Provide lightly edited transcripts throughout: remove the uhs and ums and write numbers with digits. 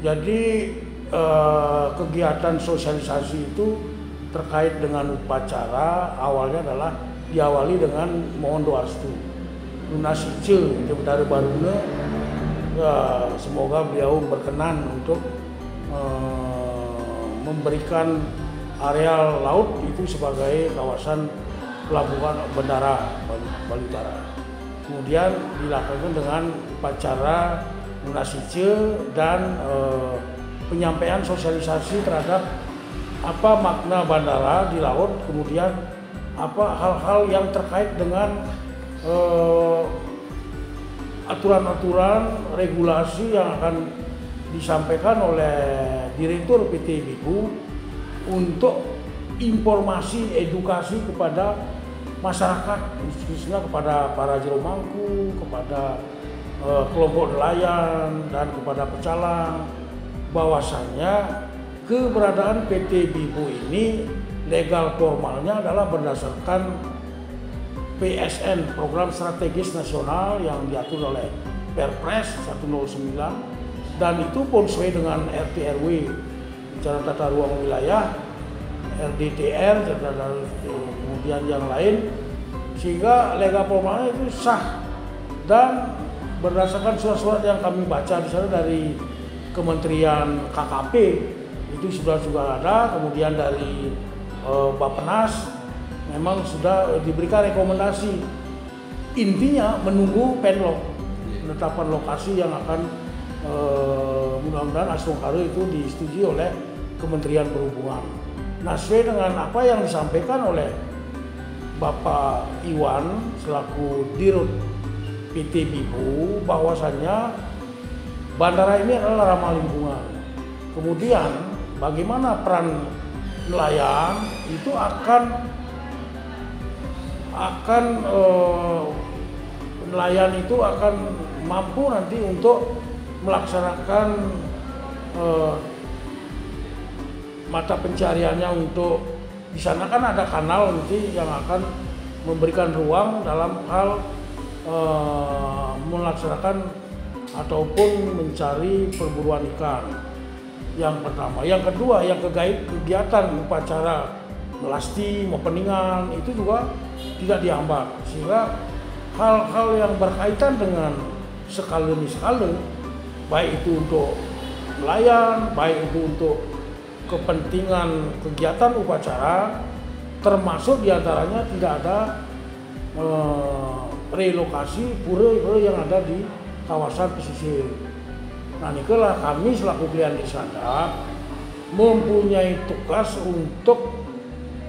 Jadi kegiatan sosialisasi itu terkait dengan upacara awalnya adalah diawali dengan mohon doa restu. Lunasice itu Betara Baruna, semoga beliau berkenan untuk memberikan areal laut itu sebagai kawasan pelabuhan bandara Bali Utara. Kemudian dilakukan dengan upacara lunasice dan penyampaian sosialisasi terhadap apa makna bandara di laut, kemudian apa hal-hal yang terkait dengan aturan-aturan regulasi yang akan disampaikan oleh Direktur PT BIPU untuk informasi edukasi kepada masyarakat, khususnya kepada para jero mangku, kepada kelompok nelayan dan kepada pecalang, bahwasannya keberadaan PT BIPU ini legal formalnya adalah berdasarkan PSN, Program Strategis Nasional, yang diatur oleh Perpres 109, dan itu pun sesuai dengan RT/RW, Rencana Tata Ruang Wilayah, RDTR, kemudian yang lain, sehingga legal formalnya itu sah. Dan berdasarkan surat-surat yang kami baca di sana dari Kementerian KKP itu sudah ada, kemudian dari Bappenas memang sudah diberikan rekomendasi. Intinya menunggu penlok, penetapan lokasi yang akan mudah-mudahan Astungkare itu disetujui oleh Kementerian Perhubungan. Nah, sesuai dengan apa yang disampaikan oleh Bapak Iwan selaku Dirut PT BIPU, bahwasannya bandara ini adalah ramah lingkungan. Kemudian bagaimana peran nelayan itu nelayan itu akan mampu nanti untuk melaksanakan mata pencariannya. Untuk di sana kan ada kanal nanti yang akan memberikan ruang dalam hal melaksanakan ataupun mencari perburuan ikan. Yang pertama, yang kedua, yang kegiatan upacara melasti, openingan itu juga tidak dihambat, sehingga hal-hal yang berkaitan dengan skala demi skala, baik itu untuk nelayan, baik itu untuk kepentingan kegiatan upacara, termasuk diantaranya tidak ada relokasi pura-pura yang ada di kawasan pesisir. Nah, inilah kami selaku klien di sana mempunyai tugas untuk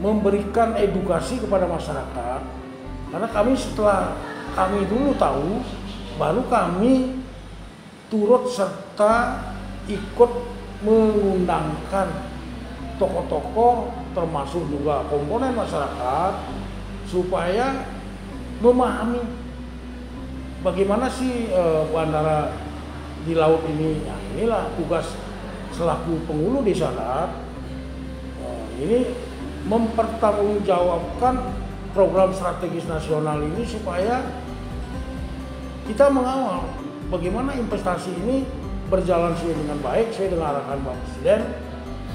memberikan edukasi kepada masyarakat, karena kami setelah kami dulu tahu, baru kami turut serta ikut mengundangkan tokoh-tokoh termasuk juga komponen masyarakat supaya memahami bagaimana sih bandara di laut ini. Nah, inilah tugas selaku penghulu desa adat, ini mempertanggungjawabkan program strategis nasional ini supaya kita mengawal bagaimana investasi ini berjalan sesuai dengan baik, sesuai dengan arahan Bapak Presiden,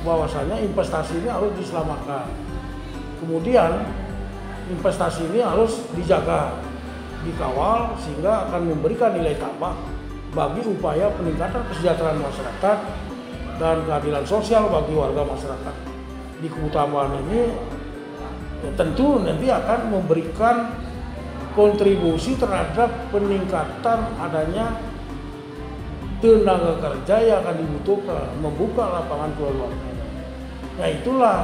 bahwasanya investasi ini harus diselamatkan. Kemudian investasi ini harus dijaga, dikawal, sehingga akan memberikan nilai tambah bagi upaya peningkatan kesejahteraan masyarakat dan keadilan sosial bagi warga masyarakat di keutamaan ini. Ya, tentu nanti akan memberikan kontribusi terhadap peningkatan adanya tenaga kerja yang akan dibutuhkan, membuka lapangan keluarga. Nah, itulah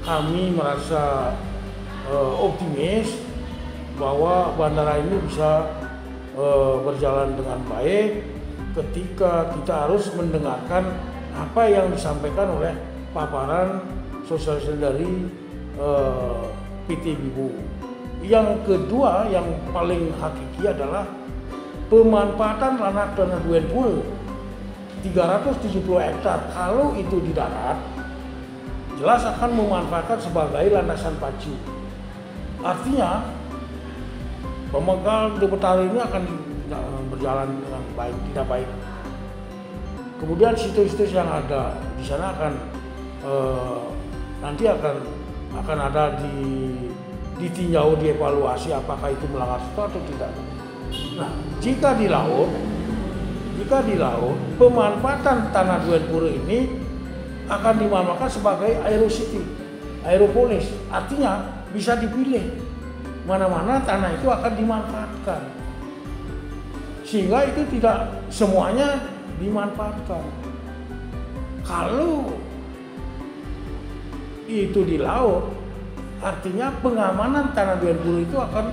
kami merasa optimis bahwa bandara ini bisa berjalan dengan baik ketika kita harus mendengarkan apa yang disampaikan oleh paparan sosialisasi dari PT BIPU. Yang kedua, yang paling hakiki adalah pemanfaatan tanah Duen Pura 370 hektar. Kalau itu di darat, jelas akan memanfaatkan sebagai landasan pacu. Artinya pemegang di Betara ini akan berjalan dengan baik, tidak baik. Kemudian situs-situs yang ada di sana akan nanti akan ada ditinjau, dievaluasi apakah itu melanggar situ atau tidak. Nah, jika di laut pemanfaatan tanah Duen Pura ini akan dimanfaatkan sebagai aerocity, aeropolis. Artinya bisa dipilih mana-mana tanah itu akan dimanfaatkan. Sehingga itu tidak semuanya dimanfaatkan. Kalau itu di laut, artinya pengamanan tanah Duen Pura itu akan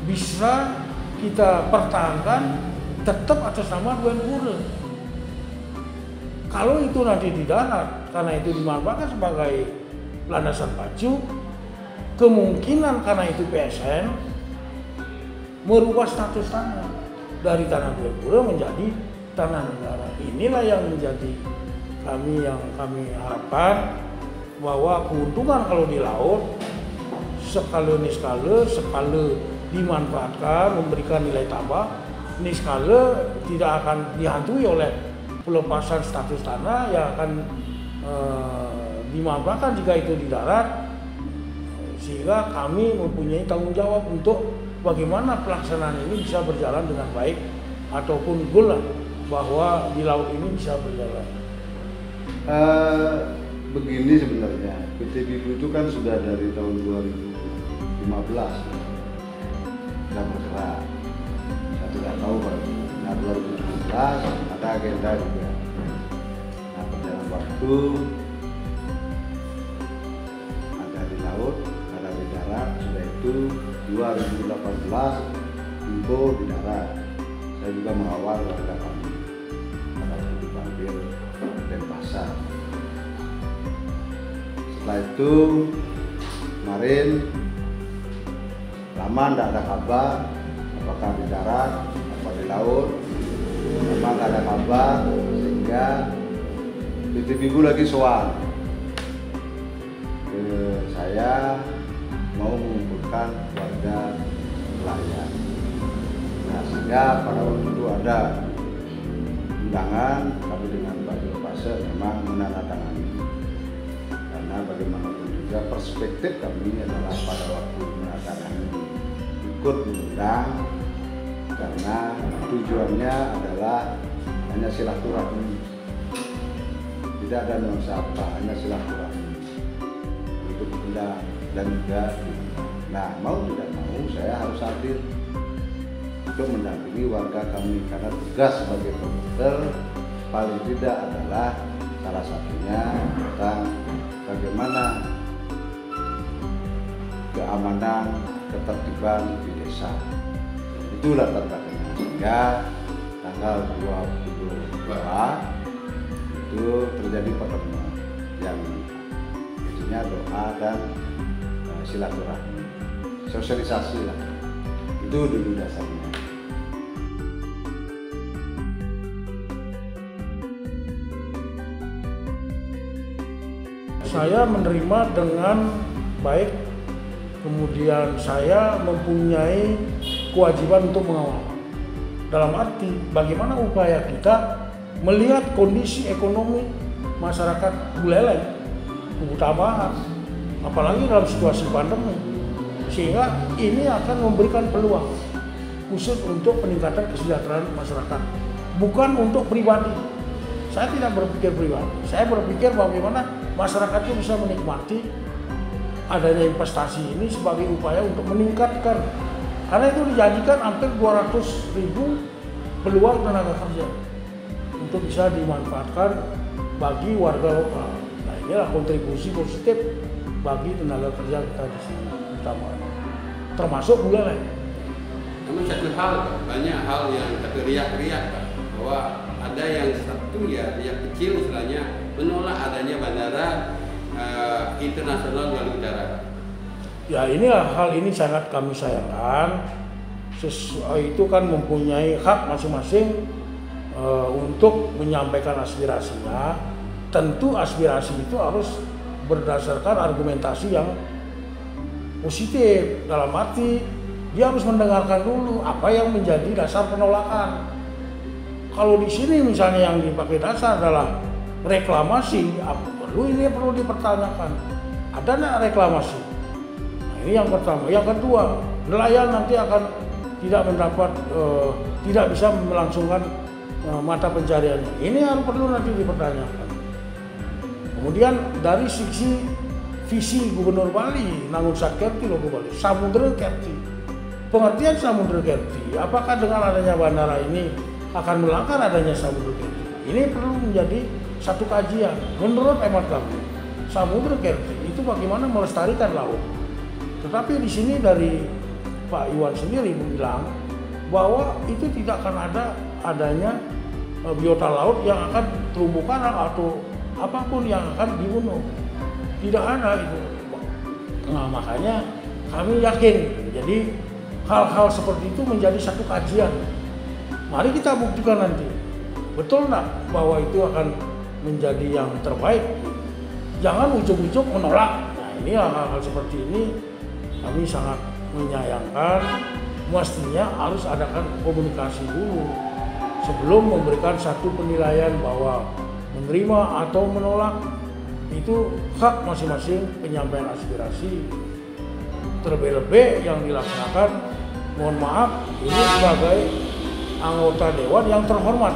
bisa kita pertahankan tetap atas nama Duen Pura. Kalau itu nanti di darat, karena itu dimanfaatkan sebagai landasan pacu, kemungkinan karena itu PSN merubah status tanah dari tanah Duen Pura menjadi tanah negara. Inilah yang menjadi kami harapkan, bahwa keuntungan kalau di laut skala dimanfaatkan, memberikan nilai tambah, skala tidak akan dihantui oleh pelepasan status tanah yang akan dimanfaatkan jika itu di darat, sehingga kami mempunyai tanggung jawab untuk bagaimana pelaksanaan ini bisa berjalan dengan baik ataupun goal bahwa di laut ini bisa berjalan. Begini sebenarnya, PT Bibu itu kan sudah dari tahun 2015 sudah bergerak. Saya tidak tahu kalau 2017 ada agenda juga. Nah, berjalan waktu ada di laut, ada di darat, sudah itu 2018 info di darat. Saya juga mengawal warga kami pada waktu dipanggil Denpasar. Setelah itu kemarin lama tidak ada kabar apakah di darat apa di laut, memang tidak ada kabar, sehingga PT Bibu lagi soal ke saya mau mengumpulkan warga nelayan. Nah, sehingga pada waktu itu ada undangan, kami dengan Pak Dirpase memang menandatangani. Karena bagaimanapun juga perspektif kami adalah pada waktu menandatangani ikut mengundang, karena tujuannya adalah hanya silaturahmi, tidak ada nuansa apa, hanya silaturahmi untuk undang dan juga. Nah, mau tidak mau saya harus hadir untuk mendampingi warga kami, karena tugas sebagai promoter paling tidak adalah salah satunya tentang bagaimana keamanan, ketertiban di desa. Itulah tantangannya, sehingga tanggal 22 itu terjadi pertemuan yang isinya doa dan silaturahmi, sosialisasi lah. Itu dulu dasarnya. Saya menerima dengan baik, kemudian saya mempunyai kewajiban untuk mengawal. Dalam arti bagaimana upaya kita melihat kondisi ekonomi masyarakat Buleleng, Kubu Tambahan, apalagi dalam situasi pandemi, sehingga ini akan memberikan peluang khusus untuk peningkatan kesejahteraan masyarakat, bukan untuk pribadi. Saya tidak berpikir pribadi, saya berpikir bagaimana masyarakat itu bisa menikmati adanya investasi ini sebagai upaya untuk meningkatkan, karena itu dijanjikan hampir 200.000 peluang tenaga kerja untuk bisa dimanfaatkan bagi warga lokal. Nah, inilah kontribusi positif bagi tenaga kerja kita di sini, termasuk Buleleng. Namun satu hal, banyak hal yang teriak-teriak, bahwa ada yang satu ya, yang kecil istilahnya, menolak adanya bandara internasional melalui udara. Ya, inilah hal ini sangat kami sayangkan. Itu kan mempunyai hak masing-masing untuk menyampaikan aspirasinya. Tentu aspirasi itu harus berdasarkan argumentasi yang positif, dalam arti dia harus mendengarkan dulu apa yang menjadi dasar penolakan. Kalau di sini misalnya yang dipakai dasar adalah reklamasi, perlu dipertanyakan. Ada nggak reklamasi? Nah, ini yang pertama. Yang kedua, nelayan nanti akan tidak mendapat, tidak bisa melangsungkan mata pencariannya. Ini harus perlu nanti dipertanyakan. Kemudian dari sisi visi Gubernur Bali, Nangusat Kerti logo Bali, Samudra Kerti. Pengertian Samudra Kerti, apakah dengan adanya bandara ini akan melanggar adanya Samudra Kerti? Ini perlu menjadi satu kajian. Menurut hemat kami, Samudra Kerti itu bagaimana melestarikan laut. Tetapi di sini dari Pak Iwan sendiri bilang bahwa itu tidak akan adanya biota laut yang akan terumbu karang atau apapun yang akan dibunuh. Tidak ada itu. Nah, makanya kami yakin. Jadi hal-hal seperti itu menjadi satu kajian. Mari kita buktikan nanti. Betul nggak bahwa itu akan menjadi yang terbaik? Jangan ujuk-ujuk menolak. Nah, ini hal-hal seperti ini kami sangat menyayangkan. Mestinya harus adakan komunikasi dulu sebelum memberikan satu penilaian bahwa menerima atau menolak itu hak masing-masing penyampaian aspirasi. Terlebih-lebih yang dilaksanakan, mohon maaf, ini sebagai anggota dewan yang terhormat.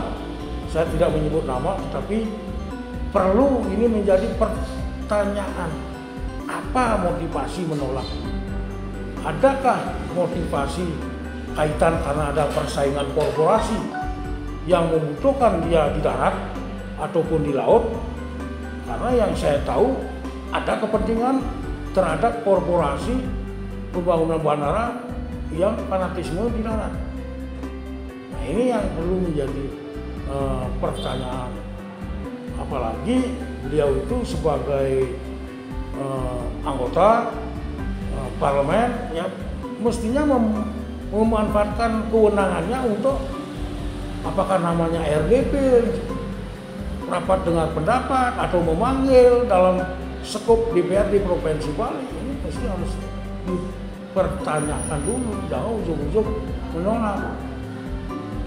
Saya tidak menyebut nama, tetapi perlu ini menjadi pertanyaan. Apa motivasi menolak? Adakah motivasi kaitan karena ada persaingan korporasi yang membutuhkan dia di darat ataupun di laut? Karena yang saya tahu ada kepentingan terhadap korporasi pembangunan bandara yang fanatisme di darat. Nah, ini yang perlu menjadi pertanyaan. Apalagi beliau itu sebagai anggota parlemen yang mestinya memanfaatkan kewenangannya untuk apakah namanya RDP, rapat dengar pendapat atau memanggil dalam skop DPRD Provinsi Bali. Ini pasti harus dipertanyakan dulu, jangan ujung-ujung menolak.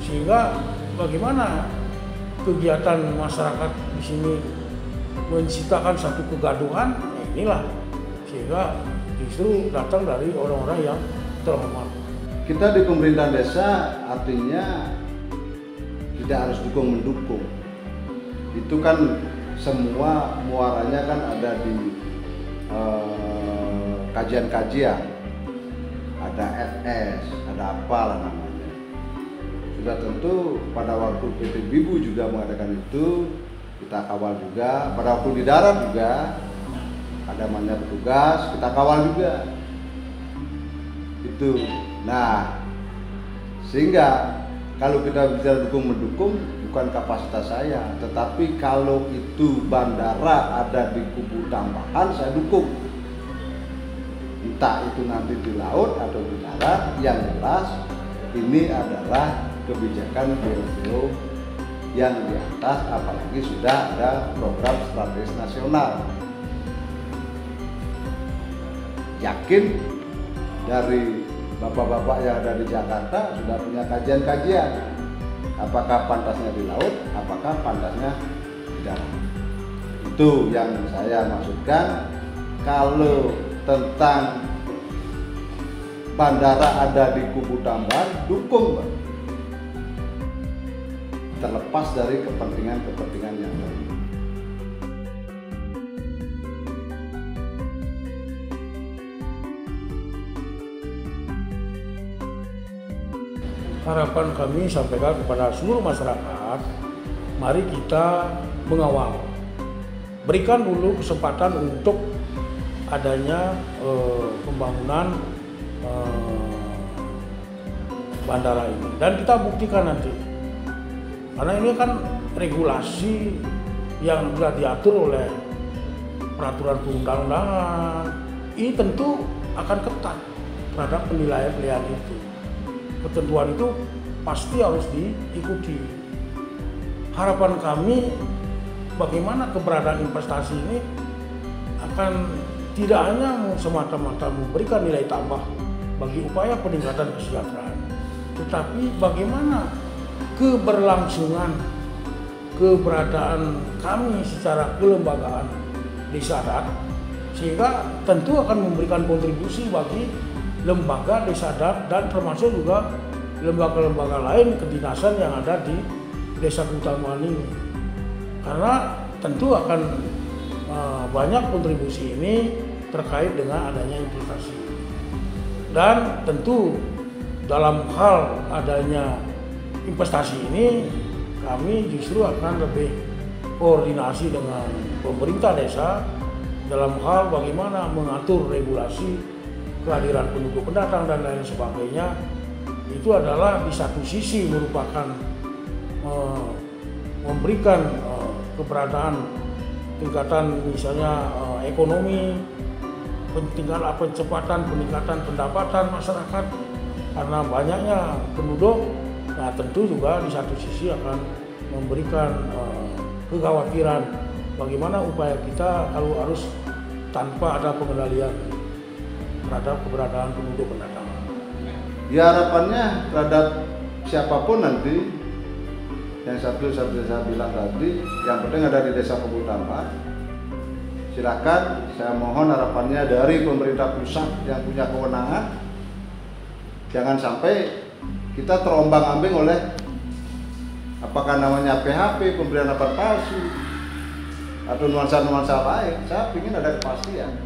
Sehingga bagaimana kegiatan masyarakat di sini menciptakan satu kegaduhan, inilah sehingga justru datang dari orang-orang yang terhormat. Kita di pemerintahan desa artinya tidak harus dukung-mendukung. Itu kan semua muaranya kan ada di kajian-kajian, ada FS, ada apalah namanya. Sudah tentu pada waktu PT Bibu juga mengadakan itu, kita kawal juga. Pada waktu di darat juga ada banyak petugas, kita kawal juga. Itu. Nah, sehingga kalau kita bicara dukung-mendukung, bukan kapasitas saya, tetapi kalau itu bandara ada di kubu tambahan, saya dukung. Entah itu nanti di laut atau di darat, yang jelas ini adalah kebijakan beliau yang di atas, apalagi sudah ada program strategis nasional. Yakin dari bapak-bapak yang ada di Jakarta sudah punya kajian-kajian. Apakah pantasnya di laut, apakah pantasnya di darat. Itu yang saya maksudkan. Kalau tentang bandara ada di kubu tambahan, dukung, Pak. Terlepas dari kepentingan-kepentingan yang lain. Harapan kami sampaikan kepada seluruh masyarakat, mari kita mengawal. Berikan dulu kesempatan untuk adanya pembangunan bandara ini. Dan kita buktikan nanti. Karena ini kan regulasi yang sudah diatur oleh peraturan perundang-undangan. Ini tentu akan ketat terhadap penilaian-penilaian itu. Ketentuan itu pasti harus diikuti. Harapan kami bagaimana keberadaan investasi ini akan tidak hanya semata-mata memberikan nilai tambah bagi upaya peningkatan kesejahteraan, tetapi bagaimana keberlangsungan keberadaan kami secara kelembagaan desa adat, sehingga tentu akan memberikan kontribusi bagi lembaga desa adat dan termasuk juga lembaga-lembaga lain kedinasan yang ada di Desa Keutamaan ini, karena tentu akan banyak kontribusi ini terkait dengan adanya investasi. Dan tentu dalam hal adanya investasi ini kami justru akan lebih koordinasi dengan pemerintah desa dalam hal bagaimana mengatur regulasi kehadiran penduduk pendatang dan lain sebagainya. Itu adalah di satu sisi merupakan memberikan keberadaan tingkatan misalnya ekonomi, percepatan peningkatan pendapatan masyarakat karena banyaknya penduduk. Nah tentu juga di satu sisi akan memberikan kekhawatiran bagaimana upaya kita kalau harus tanpa ada pengendalian terhadap keberadaan penduduk pendatang. Ya harapannya terhadap siapapun nanti, yang satu saya bilang tadi, yang penting ada di Desa Keutamaan. Silakan, saya mohon harapannya dari pemerintah pusat yang punya kewenangan, jangan sampai kita terombang-ambing oleh apakah namanya PHP, pemberian lapor palsu, atau nuansa-nuansa lain. Saya ingin ada kepastian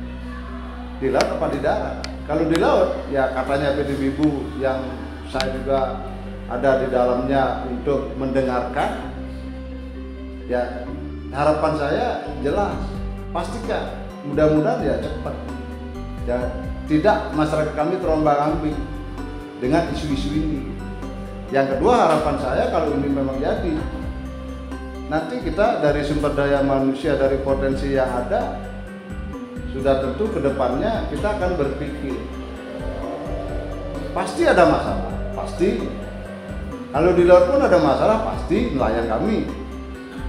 di laut apa di darat. Kalau di laut, ya katanya PDBU yang saya juga ada di dalamnya untuk mendengarkan, ya harapan saya jelas, pastikan, mudah-mudahan ya cepat, ya tidak masyarakat kami terombang-ambing dengan isu-isu ini. Yang kedua harapan saya kalau ini memang jadi, nanti kita dari sumber daya manusia, dari potensi yang ada, sudah tentu kedepannya kita akan berpikir pasti ada masalah, pasti kalau di laut pun ada masalah, pasti nelayan kami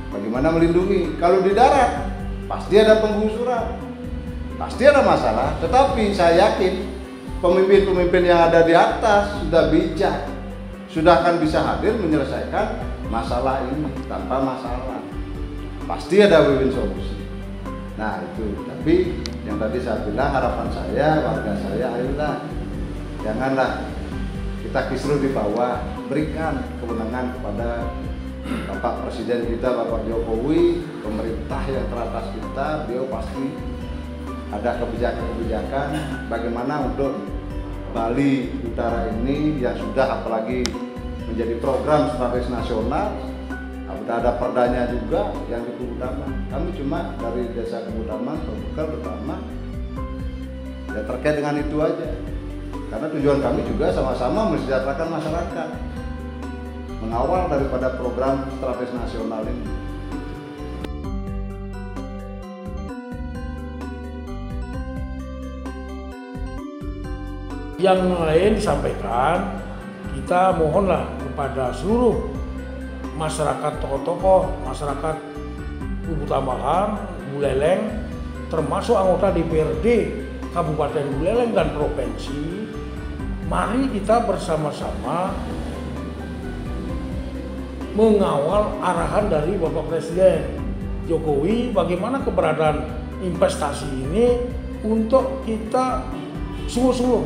bagaimana melindungi. Kalau di darat pasti ada penggusuran, pasti ada masalah. Tetapi saya yakin pemimpin-pemimpin yang ada di atas sudah bijak, sudah akan bisa hadir menyelesaikan masalah ini tanpa masalah. Pasti ada win-win solusi. Nah itu, tapi yang tadi saya bilang harapan saya, warga saya, ayolah janganlah kita kisruh di bawah, berikan kewenangan kepada Bapak Presiden kita, Bapak Jokowi, pemerintah yang teratas kita. Beliau pasti ada kebijakan-kebijakan bagaimana untuk Bali Utara ini yang sudah apalagi menjadi program strategis nasional. Sudah ada perdanya juga yang di Keutamaan. Kami cuma dari Desa Keutamaan berbekal pertama ya terkait dengan itu aja. Karena tujuan kami juga sama-sama mensejahterakan masyarakat, mengawal daripada program strategis nasional ini. Yang lain disampaikan, kita mohonlah kepada seluruh masyarakat, tokoh-tokoh masyarakat Keutamaan, Buleleng, termasuk anggota DPRD Kabupaten Buleleng dan Provinsi, mari kita bersama-sama mengawal arahan dari Bapak Presiden Jokowi bagaimana keberadaan investasi ini untuk kita sungguh-sungguh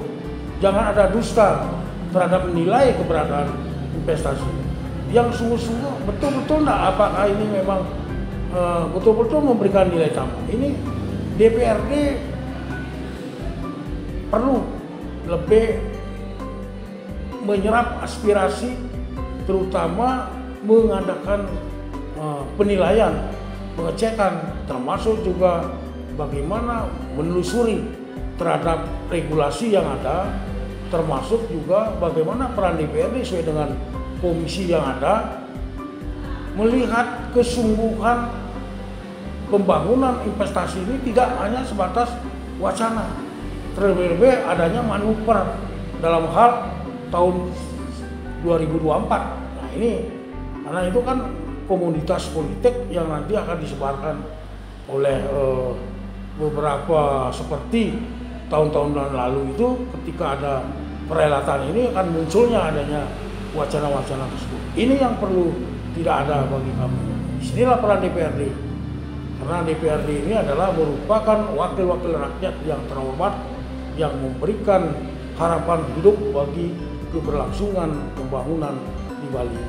jangan ada dusta terhadap nilai keberadaan investasi. Yang sungguh-sungguh betul-betul enggak apakah ini memang betul-betul memberikan nilai tambah. Ini DPRD perlu lebih menyerap aspirasi, terutama mengadakan penilaian, pengecekan, termasuk juga bagaimana menelusuri terhadap regulasi yang ada, termasuk juga bagaimana peran DPRD sesuai dengan komisi yang ada, melihat kesungguhan pembangunan investasi ini tidak hanya sebatas wacana, terlebih-lebih adanya manuver dalam hal tahun 2024. Nah ini, karena itu kan komoditas politik yang nanti akan disebarkan oleh beberapa seperti tahun-tahun lalu itu, ketika ada perhelatan ini akan munculnya adanya wacana-wacana tersebut. Ini yang perlu tidak ada bagi kami. Disinilah peran DPRD. Karena DPRD ini adalah merupakan wakil-wakil rakyat yang terhormat yang memberikan harapan hidup bagi keberlangsungan pembangunan di Bali.